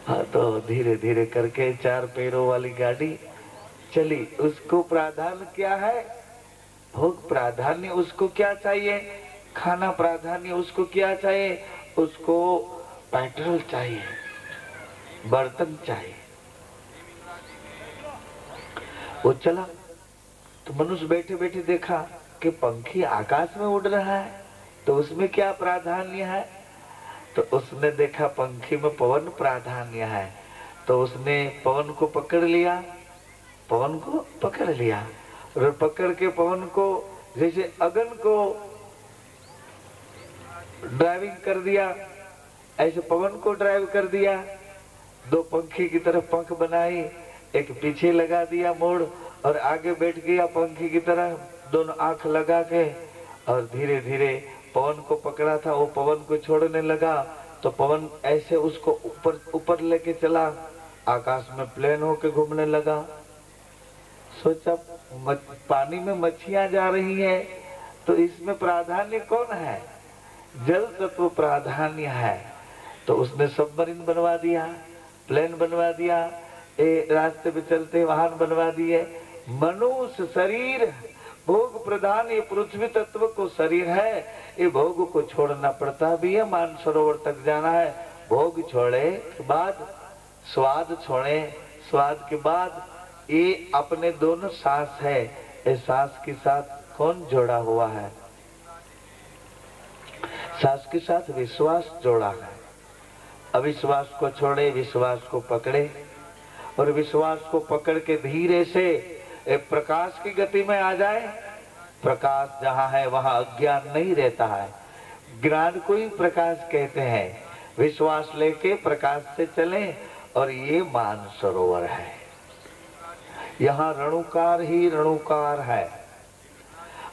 हाँ, तो धीरे धीरे करके 4 पैरों वाली गाड़ी चली। उसको प्राधान्य क्या है? भोग प्राधान्य। उसको क्या चाहिए? खाना प्राधान्य। उसको क्या चाहिए? उसको पेट्रोल चाहिए, बर्तन चाहिए। वो चला तो मनुष्य बैठे बैठे देखा कि पंखी आकाश में उड़ रहा है, तो उसमें क्या प्राधान्य है? तो उसने देखा पंखी में पवन प्राधान्य है, तो उसने पवन को पकड़ लिया, पवन को पकड़ लिया, और पकड़ के पवन को जैसे अगन को ड्राइविंग कर दिया, ऐसे पवन को ड्राइव कर दिया। 2 पंखी की तरफ पंख बनाई, एक पीछे लगा दिया मोड़, और आगे बैठ गया पंखी की तरह, दोनों आंख लगा के, और धीरे धीरे पवन को पकड़ा था, वो पवन को छोड़ने लगा, तो पवन ऐसे उसको ऊपर ऊपर लेके चला, आकाश में प्लेन होके घूमने लगा। सोचा पानी में मच्छियां जा रही है, तो इसमें प्राधान्य कौन है? जल तत्व प्राधान्य है। तो उसने सबमरीन बनवा दिया, प्लेन बनवा दिया, रास्ते पे चलते वाहन बनवा दिए। मनुष्य शरीर भोग प्रधान, ये पृथ्वी तत्व को शरीर है, ये भोग को छोड़ना पड़ता भी है। मानसरोवर तक जाना है, भोग छोड़े के बाद स्वाद छोड़े, स्वाद के बाद ये अपने दोनों सांस है, इस सांस के साथ कौन जोड़ा हुआ है? सांस के साथ विश्वास जोड़ा है। अविश्वास को छोड़े, विश्वास को पकड़े, और विश्वास को पकड़ के धीरे से एक प्रकाश की गति में आ जाए। प्रकाश जहाँ है वहाँ अज्ञान नहीं रहता है, ज्ञान को ही प्रकाश कहते हैं। विश्वास लेके प्रकाश से चले, और ये मानसरोवर है। यहाँ रणुकार ही रणुकार है,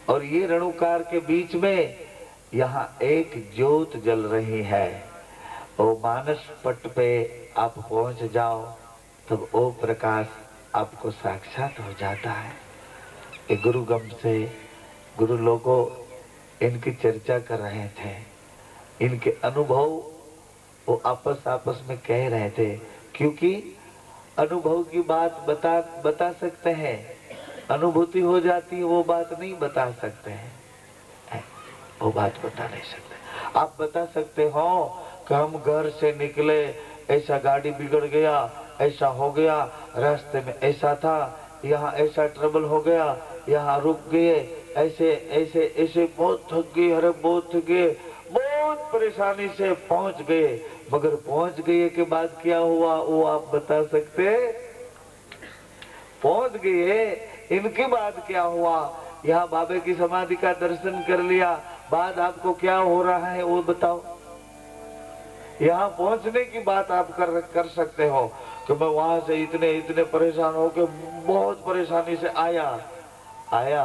और ये रणुकार के बीच में यहाँ एक ज्योत जल रही है। वो मानस पट पे आप पहुंच जाओ, तब वो प्रकाश आपको साक्षात हो जाता है। ये गुरुगम से गुरु लोगों इनकी चर्चा कर रहे थे, इनके अनुभव वो आपस में कह रहे थे, क्योंकि अनुभव की बात बता सकते हैं, अनुभूति हो जाती है वो बात नहीं बता सकते हैं, वो बात बता नहीं सकते। आप बता सकते हो कि हम घर से निकले, ऐसा गाड़ी बिगड़ गया, ऐसा हो गया, रास्ते में ऐसा था, यहाँ ऐसा ट्रबल हो गया, यहाँ रुक गए, ऐसे ऐसे ऐसे बहुत थक गए, अरे बहुत थक गए, बहुत परेशानी से पहुंच गए। मगर पहुंच गए के बाद क्या हुआ वो आप बता सकते? पहुंच गए इनके बाद क्या हुआ? यहाँ बाबे की समाधि का दर्शन कर लिया, बाद आपको क्या हो रहा है वो बताओ। यहाँ पहुंचने की बात आप कर सकते हो कि मैं वहां से इतने परेशान हो के बहुत परेशानी से आया,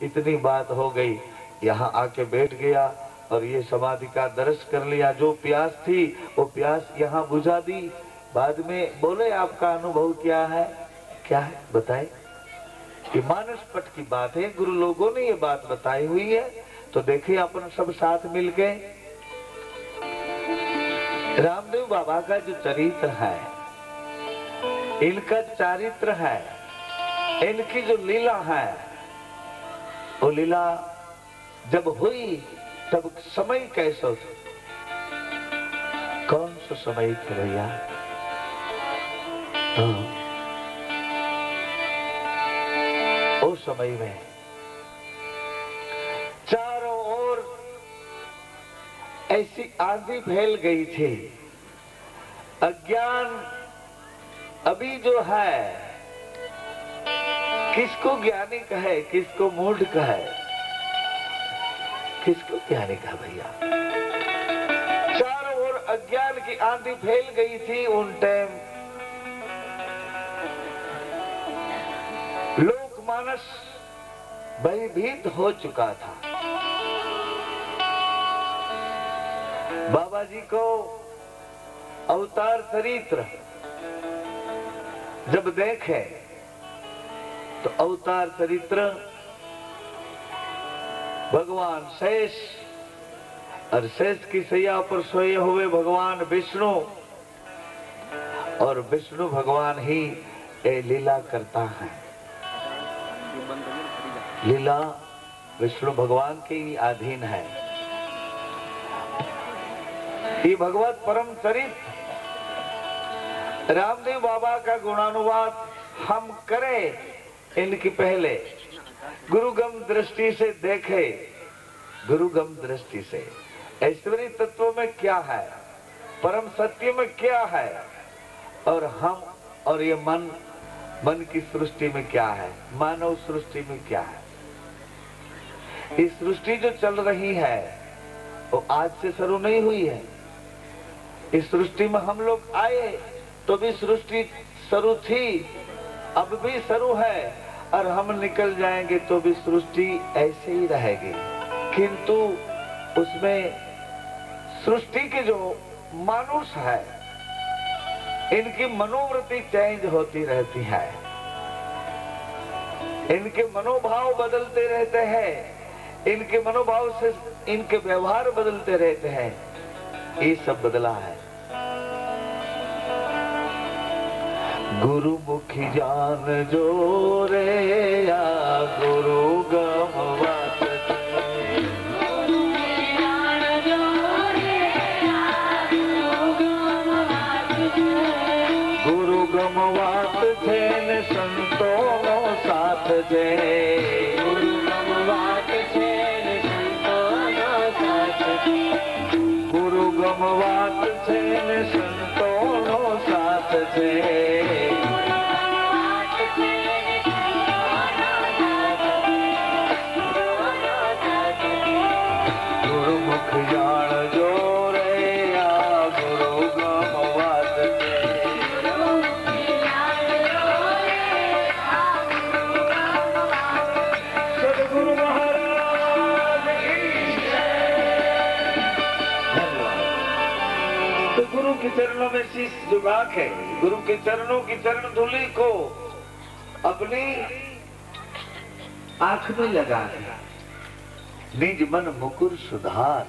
इतनी बात हो गई, यहाँ आके बैठ गया और ये समाधि का दर्शन कर लिया। जो प्यास थी वो प्यास यहाँ बुझा दी। बाद में बोले आपका अनुभव क्या है? क्या है बताए? ये मानस पट की बात है, गुरु लोगों ने ये बात बताई हुई है। तो देखिए अपन सब साथ मिलके रामदेव बाबा का जो चरित्र है, इनका चारित्र है, इनकी जो लीला है, वो लीला जब हुई तब समय कैसा था? कौन सा समय था भैया? उस समय में चारों ओर ऐसी आंधी फैल गई थी। अज्ञान अभी जो है, किसको ज्ञानी कहे, किसको मूढ़ कहे, किसको ज्ञानी कहा भैया? चारों ओर अज्ञान की आंधी फैल गई थी। उन टाइम लोकमानस भयभीत हो चुका था। बाबा जी को अवतार चरित्र जब देखे तो अवतार चरित्र भगवान शेष और शेष की सैया पर सोए हुए भगवान विष्णु, और विष्णु भगवान ही ये लीला करता है। लीला विष्णु भगवान के ही अधीन है। ये भगवत परम चरित्र रामदेव बाबा का गुणानुवाद हम करें, इनकी पहले गुरुगम दृष्टि से देखे। गुरुगम दृष्टि से ऐश्वर्य तत्व में क्या है, परम सत्य में क्या है, और हम और ये मन की सृष्टि में क्या है, मानव सृष्टि में क्या है। ये सृष्टि जो चल रही है वो आज से शुरू नहीं हुई है। इस सृष्टि में हम लोग आए तो भी सृष्टि शुरू थी, अब भी शुरू है, और हम निकल जाएंगे तो भी सृष्टि ऐसे ही रहेगी। किंतु उसमें सृष्टि के जो मानुष है, इनकी मनोवृत्ति चेंज होती रहती है, इनके मनोभाव बदलते रहते हैं, इनके मनोभाव से इनके व्यवहार बदलते रहते हैं। ये सब बदला है। गुरु मुखी जान जो रे या गुरु गमवात, गुरु गमवात थे न संतों साथ जे, गुरु गमवात थे न संतों साथ जे, गुरु गमवात थे न संतों साथ जे। चरणों में शीश झुका के गुरु के चरणों की चरण धूलि को अपनी आंख में लगा दिया। निज मन मुकुर सुधार,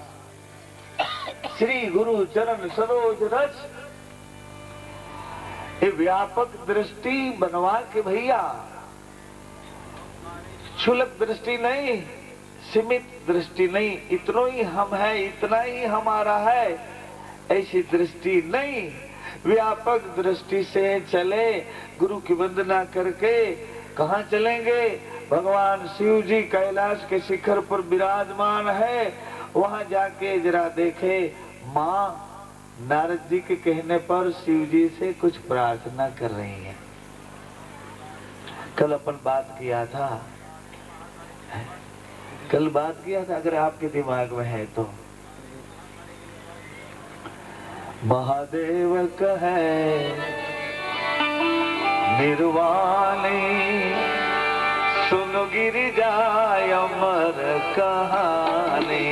श्री गुरु चरण सरोज रज। ये व्यापक दृष्टि बनवा के भैया, क्षुल्लक दृष्टि नहीं, सीमित दृष्टि नहीं, इतना ही हम है, इतना ही हमारा है, ऐसी दृष्टि नहीं। व्यापक दृष्टि से चले। गुरु की वंदना करके कहाँ चलेंगे? भगवान शिव जी कैलाश के शिखर पर विराजमान है, वहां जाके जरा देखे। माँ नारद जी के कहने पर शिव जी से कुछ प्रार्थना कर रही हैं। कल अपन बात किया था, अगर आपके दिमाग में है तो। महादेव कहे निर्वाणी, सुन गिरिजाय अमर कहानी।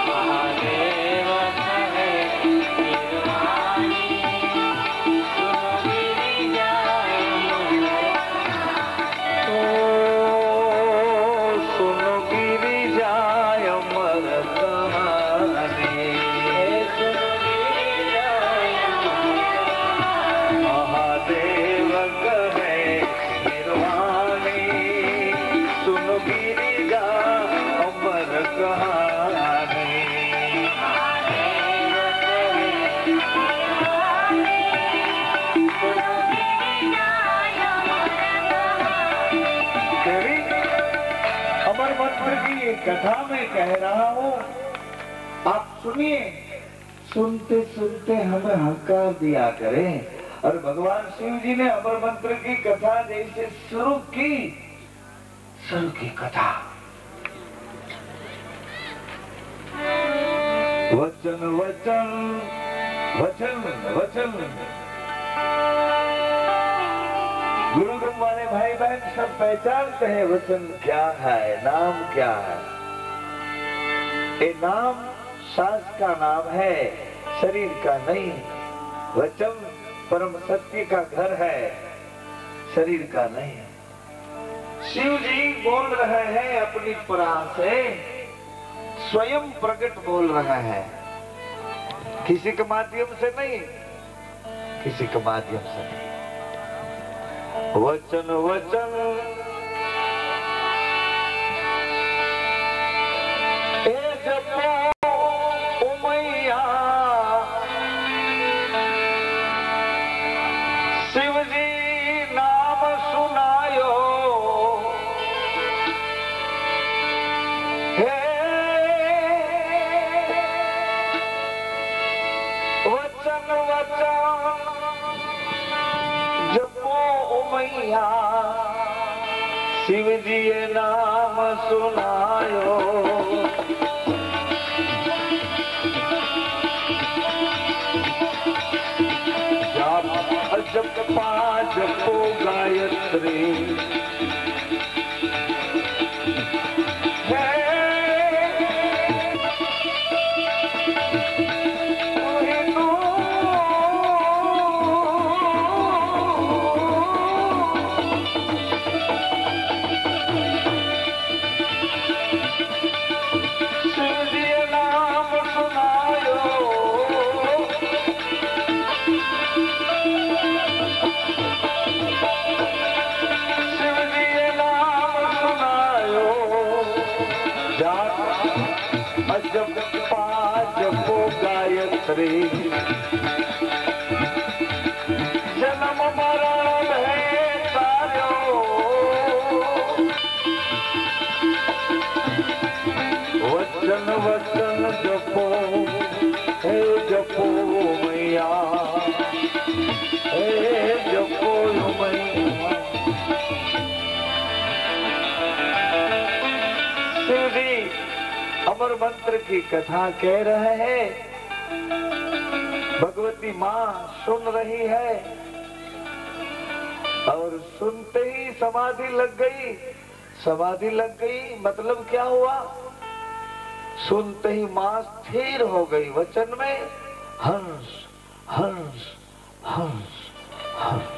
महादेव कहे निर्वाणी, सुन गिरिजाय अमर कहानी। सुन गिरिजाय अमर कहानी। महादेव कहे निर्वाणी, सुन गिरिजाय अमर कहानी। अमर मंत्र की ये कथा मैं कह रहा हूँ, आप सुनिए। सुनते सुनते हमें हकार दिया करें। और भगवान शिव जी ने अमर मंत्र की कथा जैसे शुरू की कथा। वचन वचन वचन वचन। गुरुकुल वाले भाई बहन सब पहचानते हैं वचन क्या है, नाम क्या है। ये नाम सांस का नाम है, शरीर का नहीं। वचन परम सत्य का घर है, शरीर का नहीं। शिव जी बोल रहे हैं अपनी प्राण से, स्वयं प्रकट बोल रहे हैं, किसी के माध्यम से नहीं, किसी के माध्यम से नहीं। वचन वचन ए जपो उमैया, शिव जी नाम सुनायो। हे वचन वचन जपो उमैया, शिव जी नाम सुनायो। जप जपो गायत्री, जन्म मरण है तारो, वचन वचन जपो, हे जपो मैया, हे जपो मैया। शिव जी अमर मंत्र की कथा कह रहे हैं। भगवती माँ सुन रही है और सुनते ही समाधि लग गई। समाधि लग गई मतलब क्या हुआ? सुनते ही माँ स्थिर हो गई। वचन में हंस हंस हंस हंस।